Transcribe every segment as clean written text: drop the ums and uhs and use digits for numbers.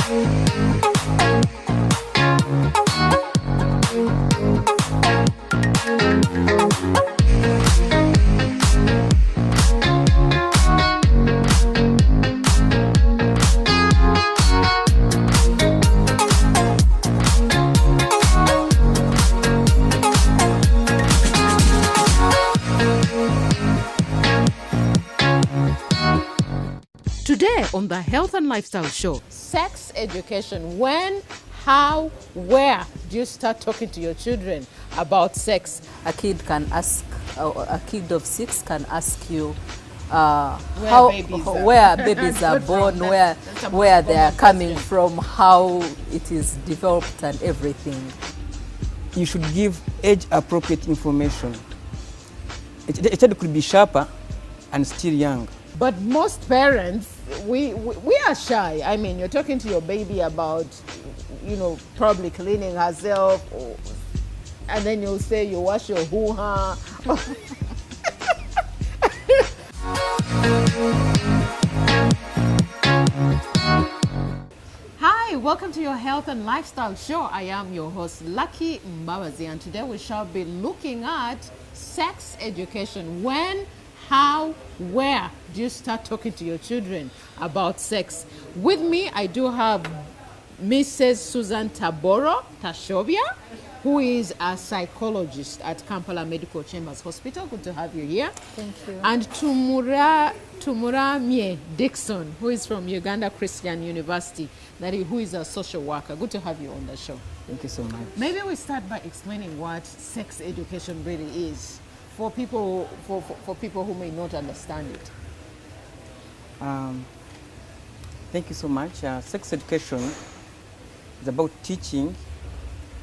Today on the Health and Lifestyle Show, sex education. When, how, where do you start talking to your children about sex? A kid of 6 can ask you where babies are born, where they are coming from, how it is developed and everything. You should give age-appropriate information. A child could be sharper and still young. But most parents, we are shy. I mean, you're talking to your baby about, probably cleaning herself, and then you'll say you wash your hoo-ha. Hi, welcome to your Health and Lifestyle Show. I am your host, Lucky Mbabazi, and today we shall be looking at sex education. When, how, where do you start talking to your children about sex? With me, I do have Mrs. Susan Taboro Tashobia, who is a psychologist at Kampala Medical Chambers Hospital. Good to have you here. Thank you. And Tumuramye Dixon, who is from Uganda Christian University, who is a social worker. Good to have you on the show. Thank you so much. Maybe we start by explaining what sex education really is for people who may not understand it. Thank you so much. Sex education is about teaching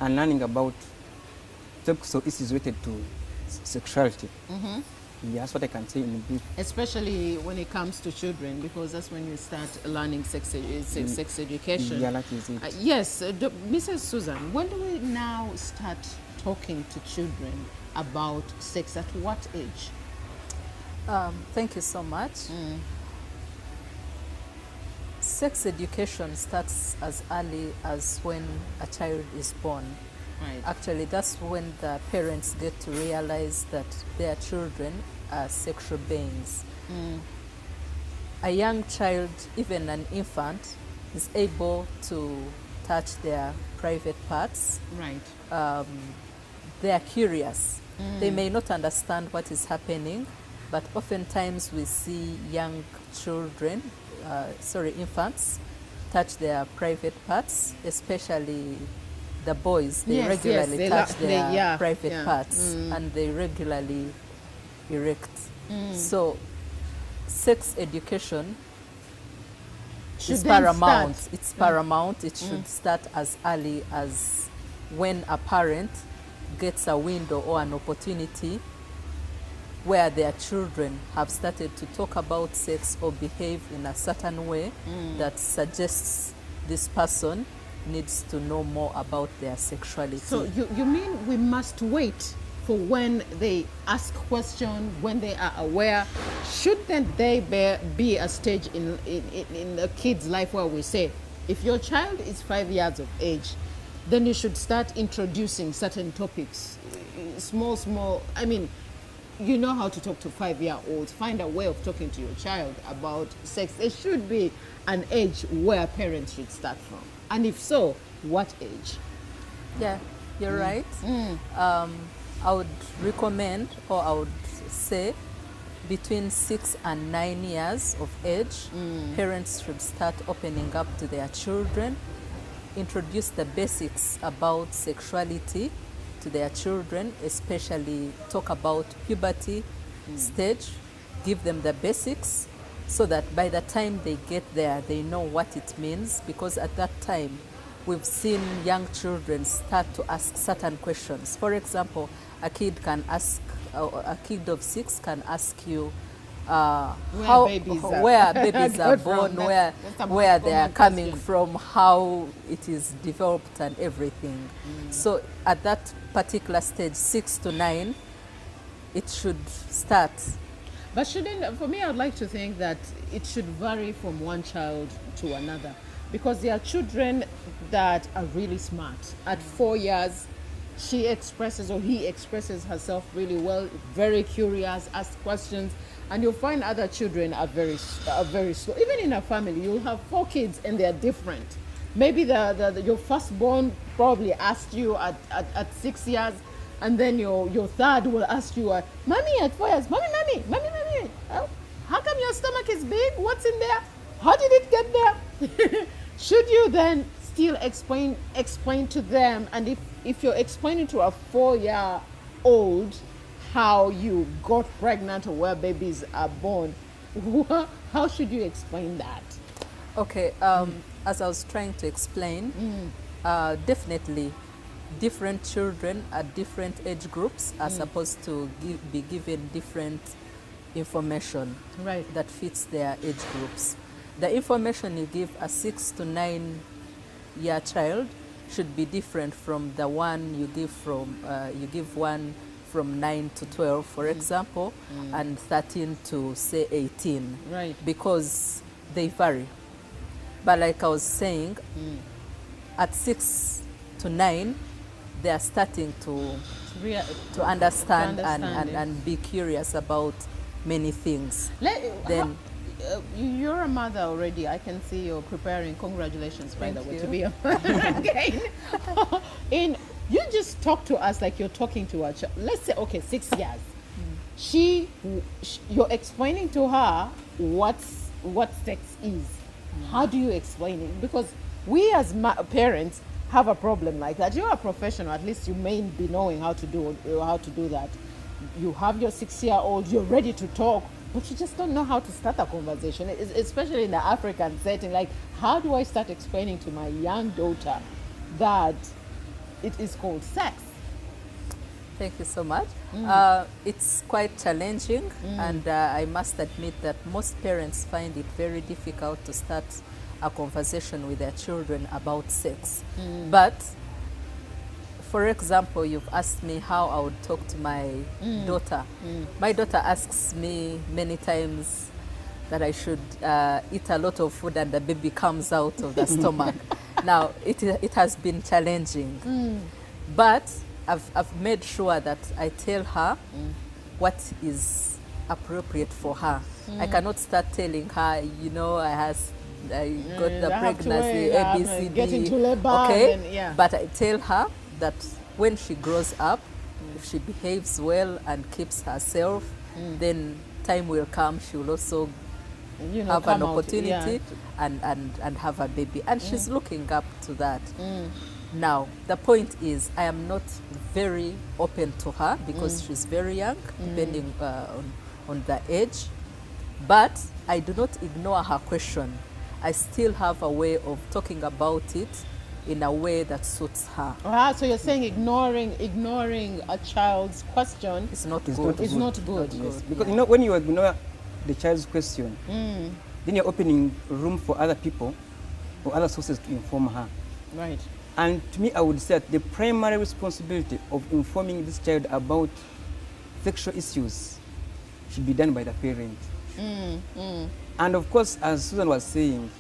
and learning about topics issues related to sexuality. Mm-hmm. Yeah, that's what I can say in brief. Especially when it comes to children, because that's when you start learning sex education. Yeah, that is it. Yes, Mrs. Susan, when do we now start talking to children about sex? At what age? Thank you so much. Sex education starts as early as when a child is born. Right. Actually, that's when the parents get to realize that their children are sexual beings. A young child, even an infant, is able to touch their private parts. Right. They are curious. They may not understand what is happening, but oftentimes we see young children, infants, touch their private parts, especially the boys. They regularly touch their private parts, and they regularly erect. So sex education is paramount. It's paramount. It should start as early as when a parent gets a window or an opportunity where their children have started to talk about sex or behave in a certain way that suggests this person needs to know more about their sexuality. So you mean we must wait for when they ask questions, when they are aware? Shouldn't they be a stage in a kid's life where we say, if your child is 5 years of age, then you should start introducing certain topics, small, I mean, you know how to talk to 5-year-olds. Find a way of talking to your child about sex. There should be an age where parents should start from. And if so, what age? Yeah, you're right. I would recommend, or I would say, between 6 and 9 years of age, parents should start opening up to their children, introduce the basics about sexuality to their children, especially talk about puberty stage, give them the basics so that by the time they get there, they know what it means, because at that time, we've seen young children start to ask certain questions. For example, a kid of 6 can ask you where babies are born, where they are coming from, how it is developed and everything. So at that particular stage, 6 to 9, it should start. But for me, I'd like to think that it should vary from one child to another. because there are children that are really smart. At 4 years, she expresses or he expresses herself really well, very curious, asks questions, and you'll find other children are very slow. Even in a family, you'll have 4 kids and they're different. Maybe your firstborn probably asked you at 6 years, and then your third will ask you, Mommy, at 4 years, Mommy, oh, how come your stomach is big? What's in there? How did it get there? Should you then still explain to them? And if you're explaining to a 4-year-old how you got pregnant or where babies are born, how should you explain that? Okay, as I was trying to explain, definitely different children at different age groups are supposed to be given different information that fits their age groups. The information you give a 6 to 9 year child should be different from the one you give one from 9 to 12, for example, and 13 to say 18, because they vary. But like I was saying, at 6 to 9, they are starting to understand and be curious about many things. You're a mother already. I can see you're preparing. Congratulations, by the way, to be a again. You just talk to us like you're talking to a child. Let's say, okay, 6 years. You're explaining to her what sex is. How do you explain it? Because we as parents have a problem like that. You're a professional. At least you may be knowing how to do that. You have your 6-year-old. You're ready to talk. But you just don't know how to start a conversation, especially in the African setting. Like, how do I start explaining to my young daughter that it is called sex? Thank you so much. It's quite challenging, and I must admit that most parents find it very difficult to start a conversation with their children about sex. But for example, you've asked me how I would talk to my daughter. My daughter asks me many times that I should eat a lot of food and the baby comes out of the stomach. Now, it has been challenging, but I've made sure that I tell her what is appropriate for her. I cannot start telling her, I got the pregnancy, A, B, C, D. Get into labor, okay? But I tell her that when she grows up, if she behaves well and keeps herself, then time will come, she will also have an opportunity and have a baby. And she's looking up to that. Now, the point is, I am not very open to her because she's very young, depending on the age. But I do not ignore her question. I still have a way of talking about it in a way that suits her. So you're saying ignoring a child's question is not good. good. Not good. Yes. Because when you ignore the child's question, then you're opening room for other people or other sources to inform her. Right. And to me, I would say that the primary responsibility of informing this child about sexual issues should be done by the parent. And of course, as Susan was saying,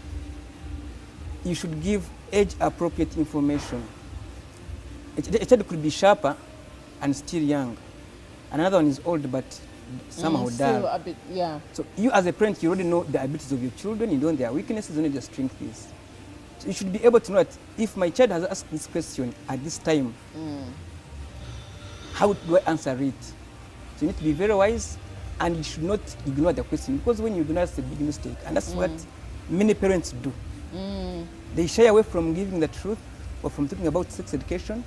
you should give age-appropriate information. A child could be sharper and still young. Another one is old but somehow dull. A bit, So you as a parent, you already know the abilities of your children, you know their weaknesses, you know their strengths. So you should be able to know that if my child has asked this question at this time, how do I answer it? So you need to be very wise, and you should not ignore the question, because when you ignore, that's a big mistake. And that's what many parents do. They shy away from giving the truth or from talking about sex education,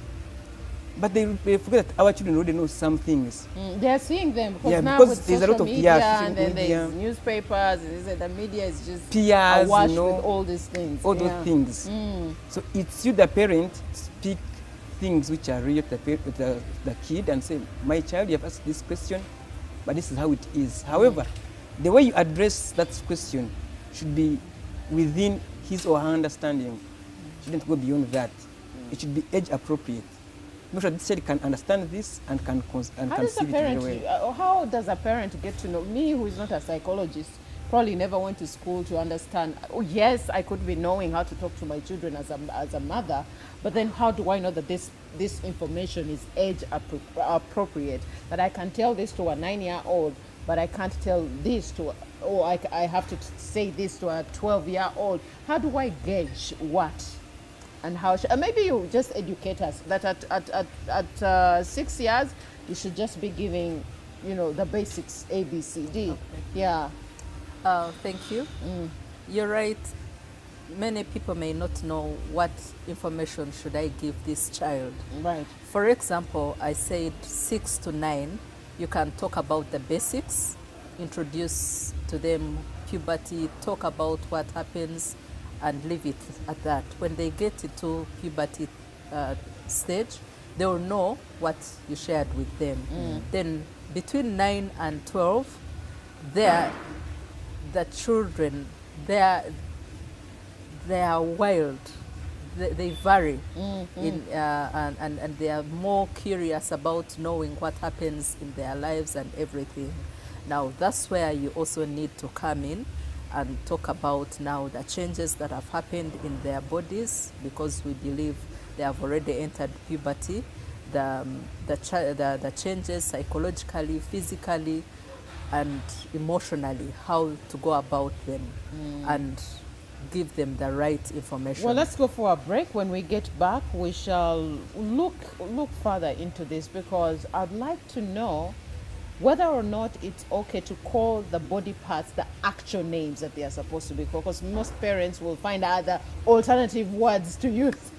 but they forget that our children already know some things. They're seeing them because now because with there's social a lot of media, social and then media, there's newspapers, the media is just PRs, awash you know, with all these things. all those things. So it's you, the parent, speak things which are real to the kid and say, my child, you have asked this question, but this is how it is. However, the way you address that question should be within his or her understanding. Shouldn't go beyond that. It should be age appropriate. Make sure this child can understand this and can see it very well. How does a parent get to know? Me, who is not a psychologist, probably never went to school to understand. Oh, yes, I could be knowing how to talk to my children as a mother, but then how do I know that this information is age appropriate? That I can tell this to a 9-year-old, but I can't tell this to, or I have to say this to a 12-year-old. How do I gauge what? And how maybe you just educate us that at 6 years you should just be giving, you know, the basics A, B, C, D. Okay. Yeah. Thank you. You're right. Many people may not know what information should I give this child. Right. For example, I said 6 to 9, you can talk about the basics, introduce to them puberty, talk about what happens, and leave it at that. When they get into puberty stage, they will know what you shared with them. Then between 9 and 12, the children, they are wild. They vary, and they are more curious about knowing what happens in their lives and everything. Now, that's where you also need to come in and talk about now the changes that have happened in their bodies, because we believe they have already entered puberty. The changes psychologically, physically, and emotionally, how to go about them and give them the right information. Well, let's go for a break. When we get back, we shall look further into this, because I'd like to know whether or not it's okay to call the body parts the actual names that they are supposed to be called, because most parents will find other alternative words to use.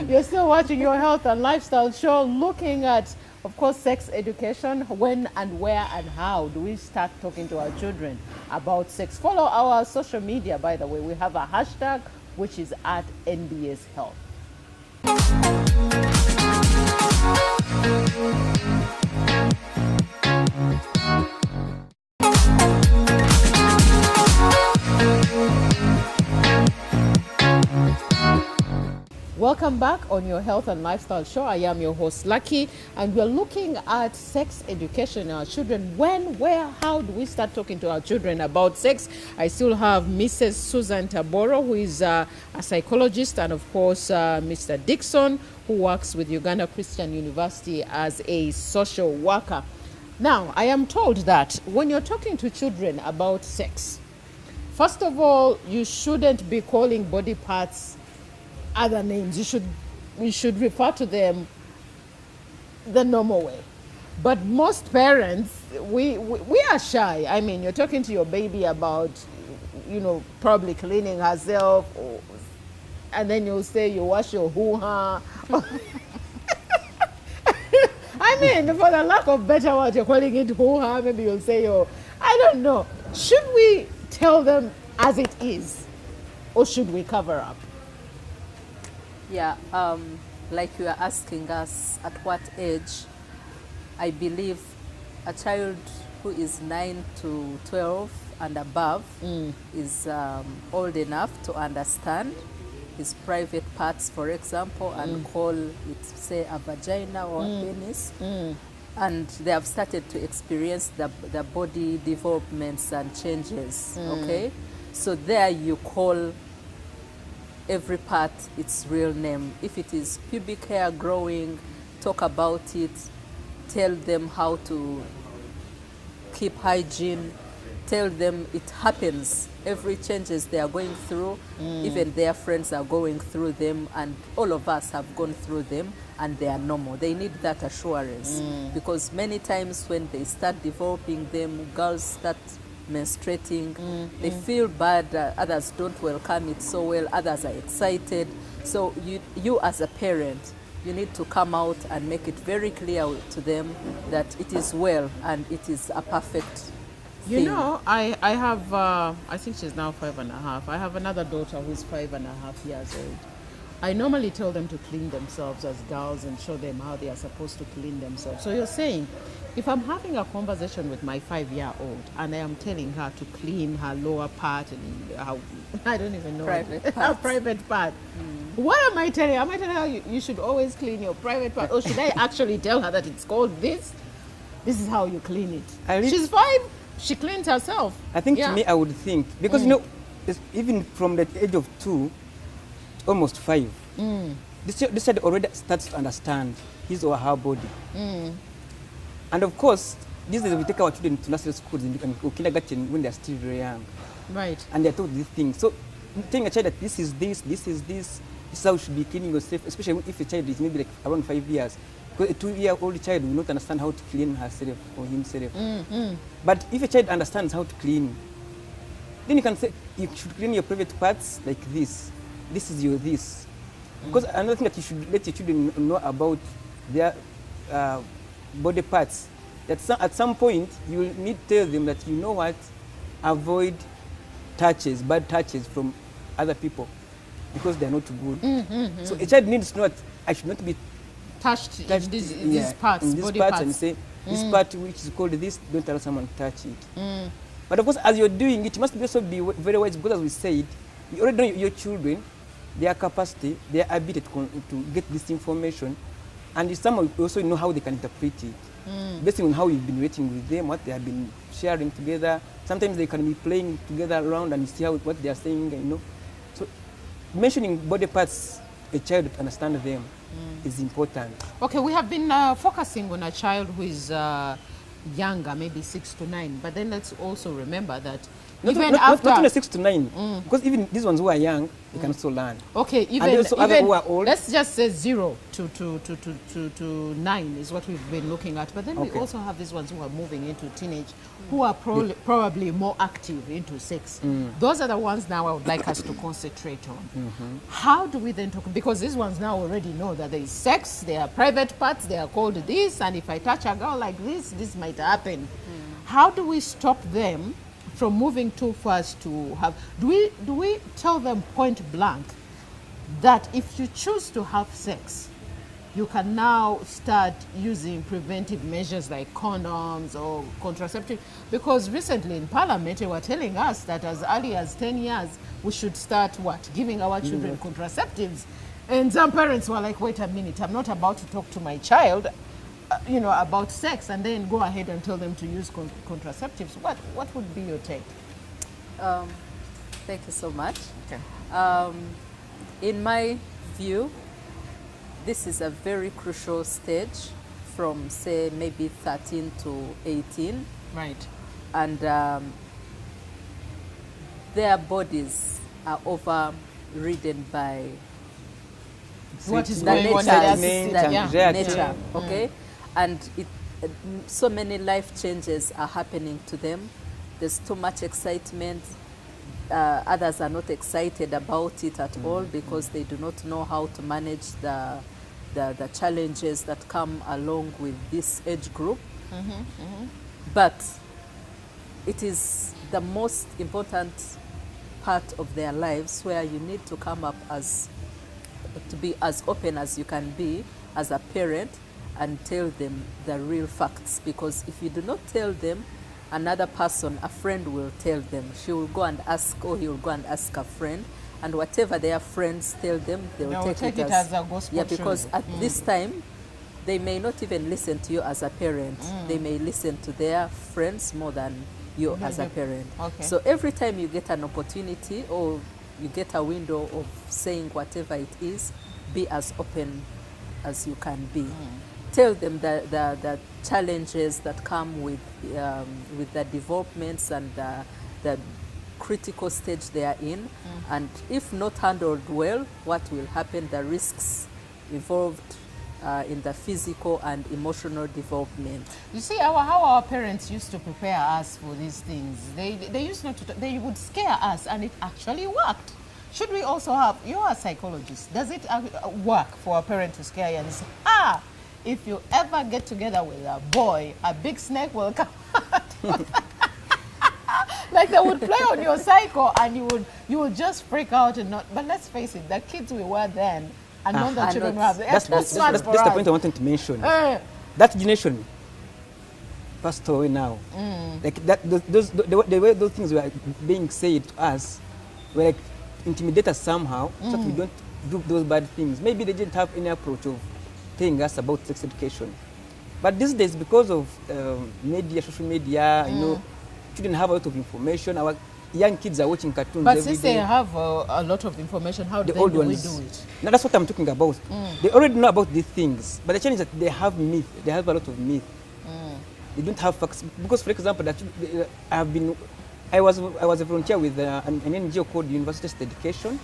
You're still watching Your Health and Lifestyle Show, looking at, of course, sex education. When and where and how do we start talking to our children about sex? Follow our social media, by the way. We have a hashtag, which is at NBS Health. Welcome back on Your Health and Lifestyle Show. I am your host, Lucky, and we're looking at sex education in our children. When, where, how do we start talking to our children about sex? I still have Mrs. Susan Taboro, who is a psychologist, and of course, Mr. Dixon, who works with Uganda Christian University as a social worker. Now, I am told that when you're talking to children about sex, first of all, you shouldn't be calling body parts other names. We should refer to them the normal way. But most parents, we are shy. I mean, you're talking to your baby about, you know, probably cleaning herself, and then you'll say you wash your hoo-ha. I mean, for the lack of better word, you're calling it hoo-ha. Maybe you'll say I don't know. Should we tell them as it is, or should we cover up? Yeah, like you are asking us, at what age? I believe a child who is 9 to 12 and above is old enough to understand his private parts, for example, and call it, say, a vagina or a penis. And they have started to experience the body developments and changes, okay? So there you call every part its real name. If it is pubic hair growing, talk about it, tell them how to keep hygiene, tell them it happens. Every changes they are going through, even their friends are going through them, and all of us have gone through them, and they are normal. They need that assurance, because many times when they start developing them, girls start menstruating, they feel bad, others don't welcome it so well, others are excited. So you as a parent, you need to come out and make it very clear to them that it is well and it is a perfect thing. You know, I have, I think she's now 5.5. I have another daughter who's 5.5 years old. I normally tell them to clean themselves as girls and show them how they are supposed to clean themselves. So you're saying, if I'm having a conversation with my 5-year-old and I am telling her to clean her lower part and her, I don't even know, her private part, what am I telling her? Am I telling her you should always clean your private part? Or should I actually tell her that it's called this? This is how you clean it. She's 5. She cleans herself. I think Yeah. to me, I would think, because you know, even from the age of 2 to almost 5, this child already starts to understand his or her body. And of course, these days we take our children to nursery schools and kindergarten when they are still very young, Right. and they are taught these things. So telling a child that this is this, this is this, this is how you should be cleaning yourself, especially if a child is maybe like around 5 years. Because a 2-year-old child will not understand how to clean herself or himself. But if a child understands how to clean, then you can say you should clean your private parts like this. This is your this. Because another thing that you should let your children know about their body parts, that at some point you will need to tell them that, you know what, avoid touches, bad touches from other people, because they are not good. So a child needs to know that I should not be Touched in touched these parts, in these body parts, parts. and say this part which is called this, don't allow someone to touch it. But of course, as you're doing it, you must also be very wise, because as we said, you already know your children, their capacity, their ability to get this information, and some also know how they can interpret it, based on how you've been waiting with them, what they have been sharing together. Sometimes they can be playing together around and you see what they are saying, you know. So mentioning body parts, a child to understand them is important. Okay, we have been focusing on a child who is younger, maybe 6 to 9, but then let's also remember that Not only 6 to 9, because even these ones who are young, they can also learn. Okay, even, also other even who are old. let's just say 0 to 9 is what we've been looking at. But then we Okay. also have these ones who are moving into teenage, who are probably more active into sex. Those are the ones now I would like us to concentrate on. How do we then talk? Because these ones now already know that there is sex, there are private parts, they are called this, and if I touch a girl like this might happen. How do we stop them from moving too fast to have? Do we tell them point blank that if you choose to have sex, you can now start using preventive measures like condoms or contraceptive? Because recently in Parliament, they were telling us that as early as 10 years, we should start giving our children contraceptives. And some parents were like, wait a minute, I'm not about to talk to my child about sex and then go ahead and tell them to use contraceptives. What would be your take? Thank you so much. Okay. In my view, this is a very crucial stage from, say, maybe 13 to 18. Right. And their bodies are overridden by What is the going on in their Excitement system? and Yeah. nature, okay? And so many life changes are happening to them. There's too much excitement. Others are not excited about it at all because they do not know how to manage the challenges that come along with this age group. But it is the most important part of their lives where you need to come up to be as open as you can be as a parent and tell them the real facts. Because if you do not tell them, another person, a friend, will tell them. She will go and ask, or he will go and ask a friend, and whatever their friends tell them, they will take it as a gospel. yeah, because at this time, they may not even listen to you as a parent. They may listen to their friends more than you as a parent. Okay. So every time you get an opportunity or you get a window of saying whatever it is, be as open as you can be. Tell them the challenges that come with the developments and the critical stage they are in. And if not handled well, what will happen, the risks involved in the physical and emotional development. You see, how our parents used to prepare us for these things. They used not to. They would scare us, and it actually worked. Should we also have? You are a psychologist. Does it work for a parent to scare you and say, if you ever get together with a boy, a big snake will come out? Like they would play on your psycho, and you would just freak out and not. But let's face it, the kids we were then. And not the children who have. That's the point I wanted to mention. That generation passed away now. Like that, the way those things were being said to us were like intimidate us somehow, so that we don't do those bad things. Maybe they didn't have any approach of telling us about sex education. But these days, because of media, social media, children have a lot of information. Our young kids are watching cartoons But every since they day. have a lot of information, how The then old do we ones. do it? Now that's what I'm talking about. They already know about these things, but the challenge is that they have myth. They have a lot of myth. They don't have facts because, for example, I was a volunteer with an NGO called University of Education,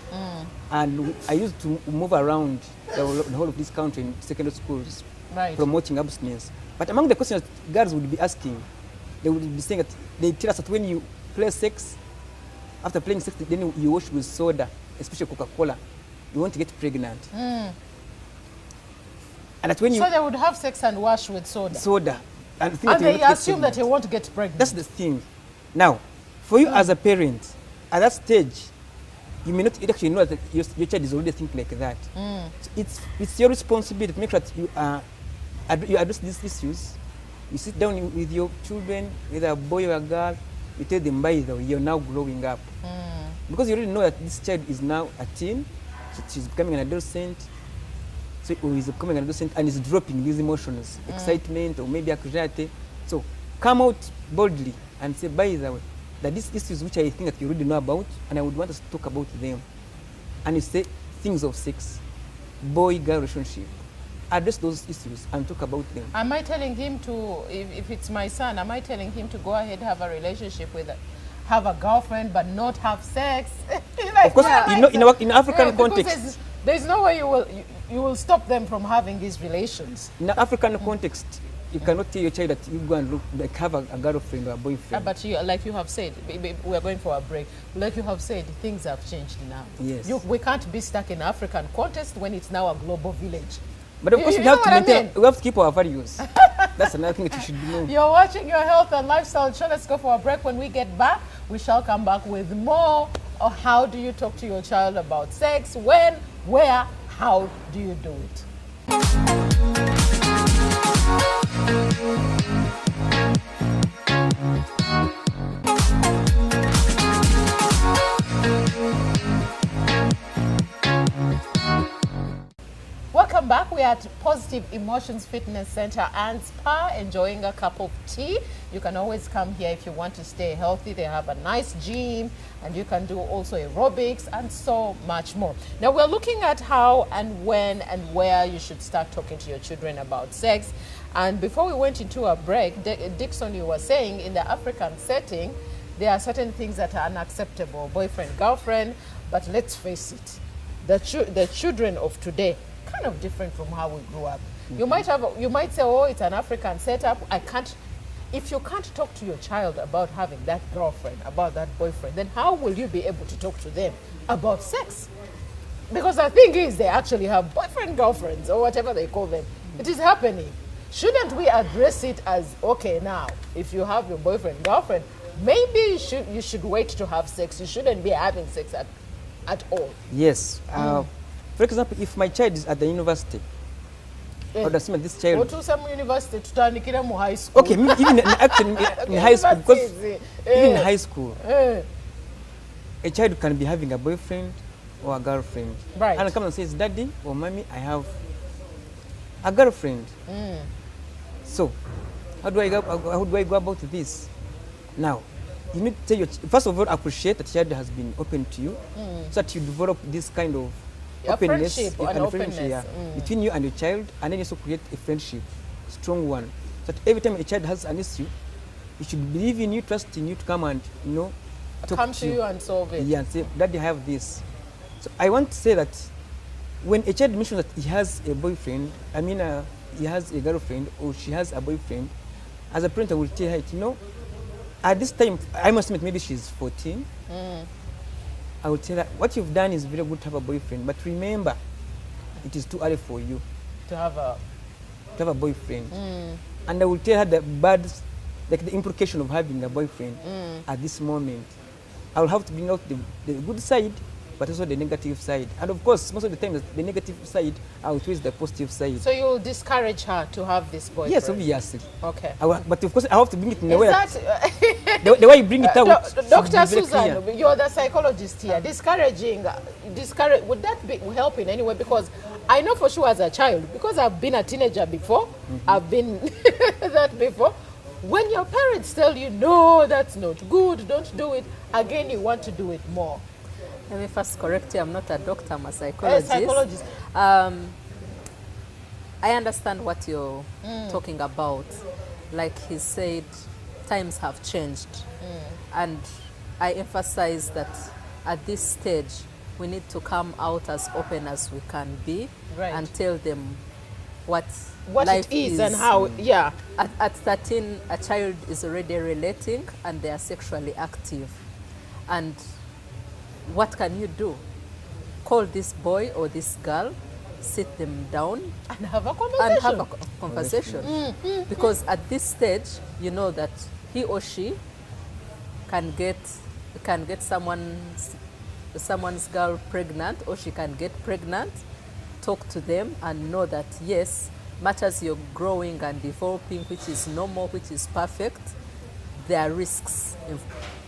and I used to move around the whole of this country in secondary schools, Right. promoting abstinence. But among the questions girls would be asking, they would be saying that they tell us that when you play sex, after playing sex, then you wash with soda, especially Coca-Cola, you won't get pregnant. And that when you So they would have sex and wash with soda. soda, and, think And that you will they not get assume that pregnant. he won't get pregnant. That's the thing. Now, for you as a parent, at that stage, you may not actually know that your child is already thinking like that. So it's your responsibility to make sure that you address these issues. You sit down with your children, whether a boy or a girl, you tell them, by the way, you're now growing up. Because you already know that this child is now a teen, she's becoming an adolescent, so or is becoming an adolescent and is dropping these emotions, excitement or maybe anxiety. So come out boldly and say, by the way, that these issues which I think that you already know about, and I would want us to talk about them. And you say things of sex, boy-girl relationship. Address those issues and talk about them. Am I telling him to, if it's my son, am I telling him to go ahead have a relationship with, have a girlfriend but not have sex? Like, Of course, yeah, in African because context, there's no way you will stop them from having these relations. in the African context, you cannot tell your child that you go and look like have a girlfriend or a boyfriend. But you, like you have said, we are going for a break. Like you have said, things have changed now. Yes. We can't be stuck in African context when it's now a global village. But of course, You we know have to what I maintain. mean? We have to keep our values. That's another thing that you should know. You're watching Your Health and Lifestyle Show. Let's go for a break. When we get back, we shall come back with more of how do you talk to your child about sex, when, where, how do you do it. Welcome back. We are at Positive Emotions Fitness Center and Spa, enjoying a cup of tea. You can always come here if you want to stay healthy. They have a nice gym, and you can do also aerobics and so much more. Now we're looking at how and when and where you should start talking to your children about sex. And before we went into a break, Dixon, you were saying in the African setting, there are certain things that are unacceptable, boyfriend, girlfriend, but let's face it, the children of today kind of different from how we grew up. You might say, oh, it's an African setup. If you can't talk to your child about having that girlfriend, about that boyfriend, then how will you be able to talk to them about sex? Because the thing is, they actually have boyfriend, girlfriends, or whatever they call them. It is happening. Shouldn't we address it as, okay, now, if you have your boyfriend, girlfriend, maybe you should wait to have sex. You shouldn't be having sex at all. Yes. For example, if my child is at the university, I would assume that this Go child. to some university, tutandikira mu high school. Okay, even actually in high school, because even in high school, a child can be having a boyfriend or a girlfriend, Right. and come and says, "Daddy or Mommy, I have a girlfriend." So, how do I go about this? Now, you need to tell your first of all appreciate that child has been open to you, so that you develop this kind of A openness friendship and and friendship, openness. between you and your child, and then also create a friendship, strong one. So that every time a child has an issue, you should believe in you, trust in you to come and talk Come to you and solve it. Yeah, and say, Daddy, I have this. So I want to say that when a child mentions that he has a boyfriend, he has a girlfriend or she has a boyfriend, as a parent I will tell her, at this time, I must admit maybe she's 14. I will tell her, what you've done is very good to have a boyfriend, but remember, it is too early for you To have a boyfriend. And I will tell her the bad, like the implication of having a boyfriend at this moment. I will have to bring out the good side, but also the negative side. And of course, most of the time, the negative side outweighs the positive side. So you will discourage her to have this boyfriend? Yes, obviously. Okay. But of course, I have to bring it in a Is way that, the way you bring it out. should Dr. be very Susan, clear. you're the psychologist here. Would that be help in any way? Because I know for sure as a child, because I've been a teenager before, I've been that before. when your parents tell you, no, that's not good, don't do it, again, you want to do it more. Let me first correct you. I'm not a doctor. I'm a psychologist. Psychologist. I understand what you're talking about. Like he said, times have changed. And I emphasize that at this stage, we need to come out as open as we can be, Right. and tell them what it life is and how, yeah. At 13, a child is already relating and they are sexually active. And what can you do? Call this boy or this girl, sit them down And have a conversation. and have a conversation. Because at this stage, you know that he or she can get someone's girl pregnant, or she can get pregnant. Talk to them and know that yes, much as you're growing and developing, which is normal, which is perfect, there are risks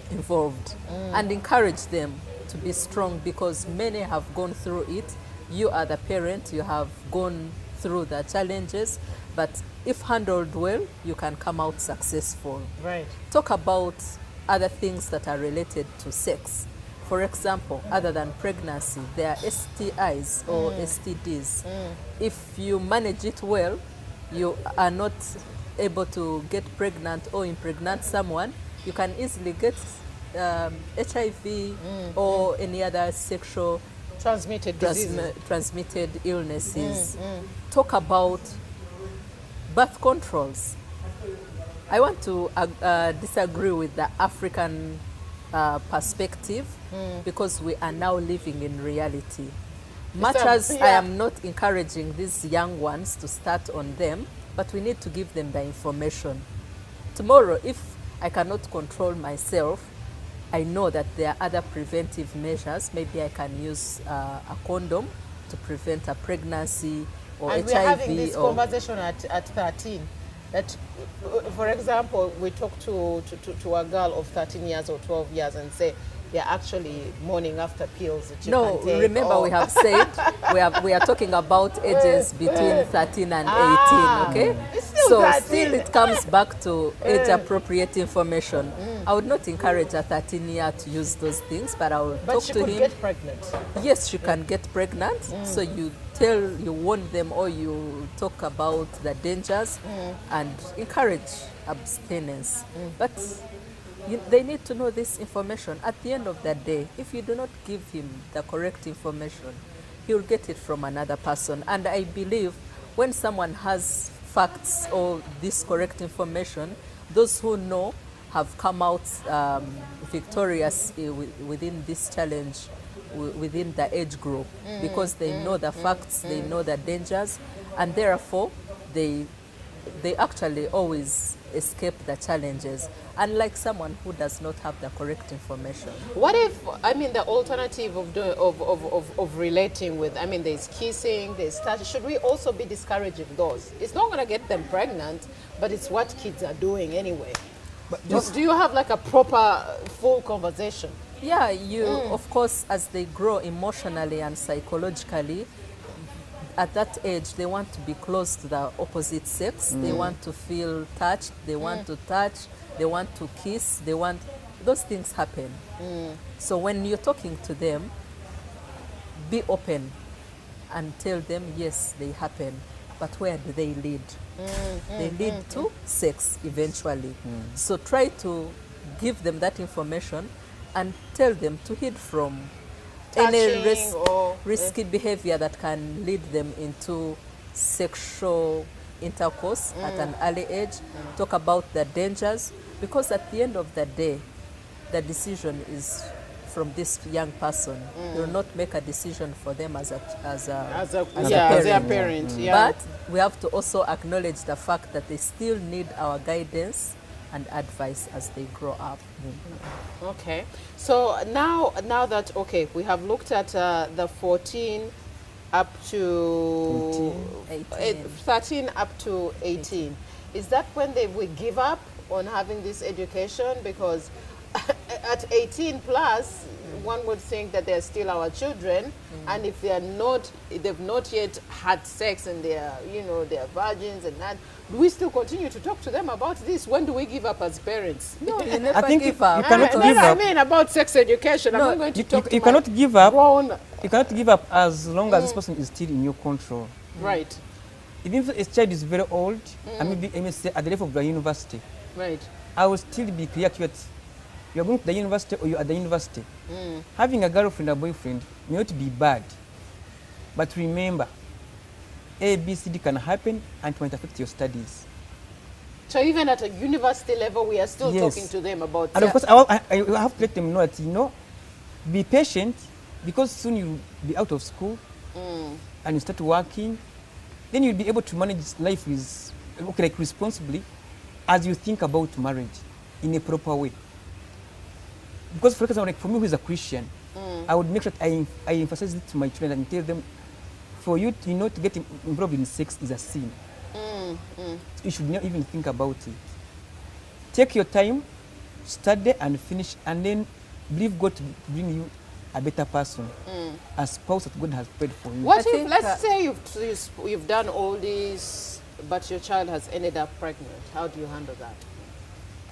involved. And encourage them to be strong, because many have gone through it. You are the parent, you have gone through the challenges, but if handled well, you can come out successful. Right. Talk about other things that are related to sex. For example, other than pregnancy, there are STIs or STDs. If you manage it well, you are not able to get pregnant or impregnate someone, you can easily get HIV or any other sexual Transmitted diseases. transmitted illnesses. Talk about birth controls. I want to disagree with the African perspective, because we are now living in reality. Much as I am not encouraging these young ones to start on them, but we need to give them the information. Tomorrow, if I cannot control myself, I know that there are other preventive measures. Maybe I can use a condom to prevent a pregnancy or And HIV. we're having this or conversation at 13. That, for example, we talk to a girl of 13 years or 12 years and say, they're actually morning after pills that you No, can take. remember we have said we are talking about ages between 13 and 18, okay? It's still So 13. still it comes back to age-appropriate information. I would not encourage a 13-year to use those things, but I will But talk she to could him. get pregnant. Yes, she can get pregnant. So you warn them, or you talk about the dangers and encourage abstinence. But they need to know this information. At the end of the day, if you do not give him the correct information, he'll get it from another person. And I believe when someone has facts or this correct information, those who know have come out victorious within this challenge, within the age group, because they know the facts, they know the dangers, and therefore they actually always escape the challenges, unlike someone who does not have the correct information. What if, I mean, the alternative of relating with, I mean, there's kissing, there's touch. Should we also be discouraging those? It's not going to get them pregnant, but it's what kids are doing anyway. But Do you have like a proper, full conversation? Yeah, of course, as they grow emotionally and psychologically, at that age, they want to be close to the opposite sex. They want to feel touched. They want to touch. They want to kiss. Those things happen. So when you're talking to them, be open and tell them, yes, they happen. But where do they lead? They lead to sex eventually. So try to give them that information and tell them to heed from any Touching or risky behavior that can lead them into sexual intercourse at an early age. Talk about the dangers, because at the end of the day, the decision is from this young person. You will not make a decision for them as a their parent. parent. Yeah. But we have to also acknowledge the fact that they still need our guidance and advice as they grow up. Okay. So now that, okay, we have looked at the 14 up to 18. 13 up to 18. Is that when we give up on having this education? Because at 18 plus, one would think that they're still our children, and if they've not yet had sex and they're, they're virgins and that, do we still continue to talk to them about this? When do we give up as parents? No, you never think give you up. cannot give I up. mean about sex education. No, I'm not going to talk to You my cannot give up. grown, You cannot give up as long as this person is still in your control. right, Even if a child is very old, I may say at the level of the university, right. I will still be clear that you are going to the university or you are at the university. Having a girlfriend or boyfriend may not be bad, but remember, A, B, C, D can happen and it might affect your studies. So even at a university level, we are still Yes. talking to them about And of sex. course, I have to let them know that, be patient, because soon you'll be out of school and you start working. Then you'll be able to manage life responsibly as you think about marriage in a proper way. Because for example, for me who is a Christian, I would make sure that I emphasize it to my children and tell them, for you to get involved in sex is a sin. You should not even think about it. Take your time, study and finish, and then believe God to bring you a better person, a spouse that God has prepared for you. What I if, think, let's say you've done all this, but your child has ended up pregnant? How do you handle that?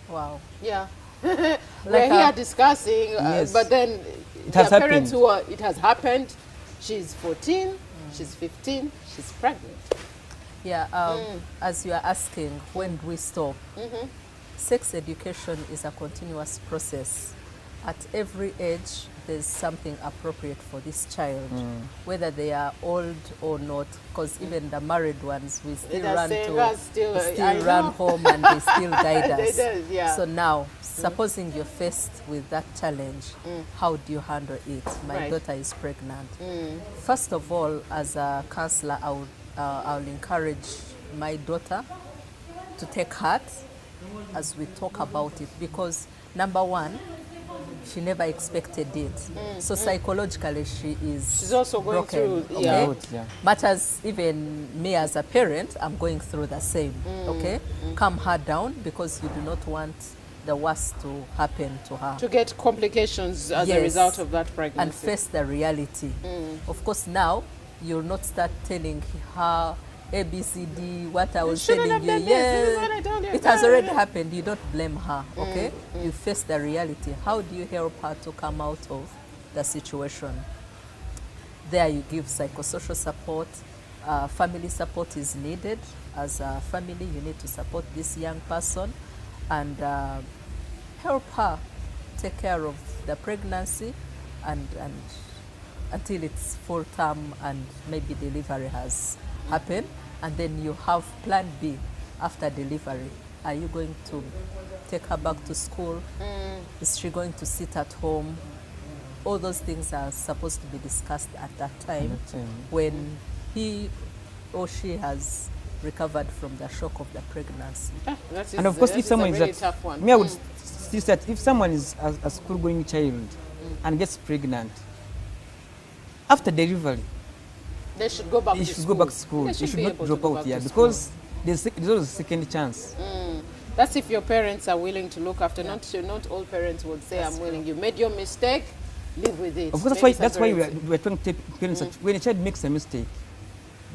Wow. Yeah. Like We're here discussing, Yes. but then It has there are parents happened. it has happened. She's 14, she's 15, she's pregnant. Yeah, as you are asking, when do we stop? Sex education is a continuous process. At every age, there's something appropriate for this child, whether they are old or not, because even the married ones, we still They're run saying, to, "Well, still, we I still know." run home and they still guide They us. do, yeah. So now, supposing you're faced with that challenge, how do you handle it? My Right. daughter is pregnant. First of all, as a counselor, I'll encourage my daughter to take heart as we talk about it, because number one, she never expected it. So psychologically, she's also going broken, through, okay? yeah. Out, yeah. Much as even me as a parent, I'm going through the same, okay? Calm her down, because you do not want the worst to happen to her. To get complications as a Yes. result of that pregnancy. And face the reality. Of course, now you'll not start telling her A, B, C, D, what I was shouldn't telling have you. done this. This is what I told you. It has already happened. You don't blame her, okay? You face the reality. How do you help her to come out of the situation? There you give psychosocial support. Family support is needed. As a family, you need to support this young person and help her take care of the pregnancy and until it's full term and maybe delivery has happened, and then you have plan B after delivery. Are you going to take her back to school? Is she going to sit at home? All those things are supposed to be discussed at that time At that time. when he or she has recovered from the shock of the pregnancy. That is, And of course, that if is someone a is really at, tough one. me, I would still say that if someone is a school-going child and gets pregnant, after delivery, They should go back they to should school. go back to school. They They should should be not able to drop go out, back yeah, to because there's always a second chance. That's if your parents are willing to look after. Not all parents would say, "I'm willing." You made your mistake, live with it. Of course, Maybe that's why some we are, parents- we are trying to tell parents that when a child makes a mistake,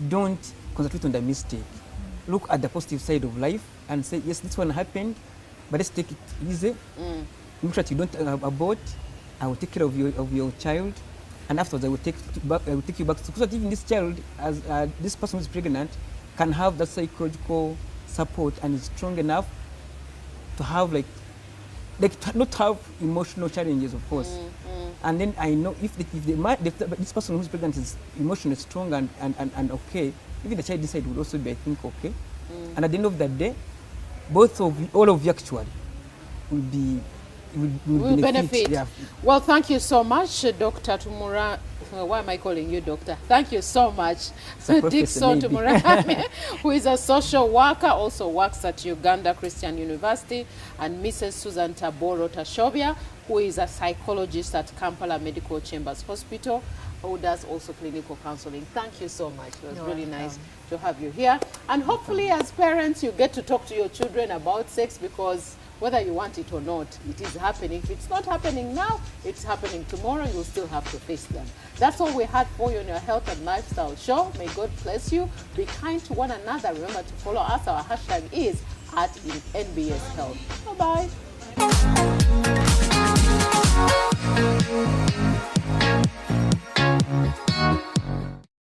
don't concentrate on the mistake. Look at the positive side of life and say, yes, this one happened, but let's take it easy. Make sure that you don't abort. I will take care of your child, and afterwards I will take you back to school. So that even this child, as this person who is pregnant, can have that psychological support and is strong enough to have not have emotional challenges, of course. And then I know if this person who's pregnant is emotionally strong and okay, even the child inside would also be, I think, okay. And at the end of the day, all of you actually will benefit. Yeah. Well, thank you so much, Dr. Tumura. Why am I calling you doctor? Thank you so much, a professor, Dickson maybe. Tumura, who is a social worker, also works at Uganda Christian University, and Mrs. Susan Taboro Tashobia, who is a psychologist at Kampala Medical Chambers Hospital, who does also clinical counseling. Thank you so much. It was You're really welcome. nice to have you here. And hopefully, as parents, you get to talk to your children about sex, because whether you want it or not, it is happening. If it's not happening now, it's happening tomorrow. You'll still have to face them. That's all we had for you on your Health and Lifestyle Show. May God bless you. Be kind to one another. Remember to follow us. Our hashtag is @NBS Health. Bye-bye.